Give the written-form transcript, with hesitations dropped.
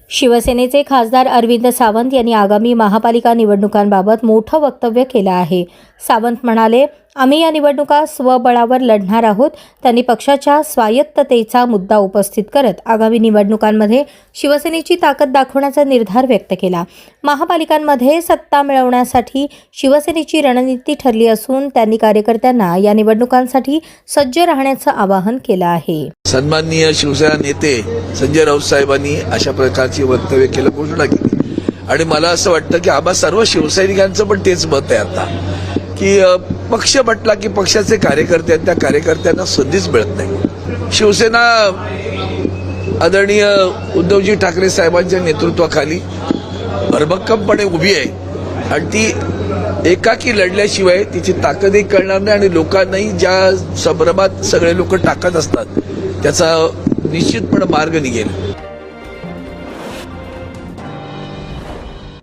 शिवसेनेचे खासदार अरविंद सावंत यांनी आगामी महापालिका निवडणुकांबाबत मोठं वक्तव्य केलं आहे। सावंत म्हणाले, आम्ही या निवडणुका स्वबळावर लढणार आहोत। त्यांनी पक्षाच्या स्वायत्ततेचा मुद्दा उपस्थित करत आगामी निवडणुकांमध्ये शिवसेनेची ताकद दाखवण्याचा निर्धार व्यक्त केला। महापालिकांमध्ये सत्ता मिळवण्यासाठी शिवसेनेची रणनीती ठरली असून त्यांनी कार्यकर्त्यांना या निवडणुकांसाठी सज्ज राहण्याचं आवाहन केलं आहे। सन्माननीय शिवसेना नेते संजय राऊत साहेबांनी अशा प्रकारची वक्तव्य केलं, घोषणा केली आणि मला असं वाटतं की आम्हा सर्व शिवसैनिकांचं पण तेच मत आहे आता की पक्ष म्हटला की पक्षाचे कार्यकर्ते आहेत, त्या कार्यकर्त्यांना संधीच मिळत नाही। शिवसेना आदरणीय उद्धवजी ठाकरे साहेबांच्या नेतृत्वाखाली भरभक्कमपणे उभी आहे आणि ती एकाकी लढल्याशिवाय तिची ताकदही कळणार नाही आणि लोकांनाही ज्या संभ्रमात सगळे लोक टाकत असतात त्याचा निश्चितपणे मार्ग निघेल।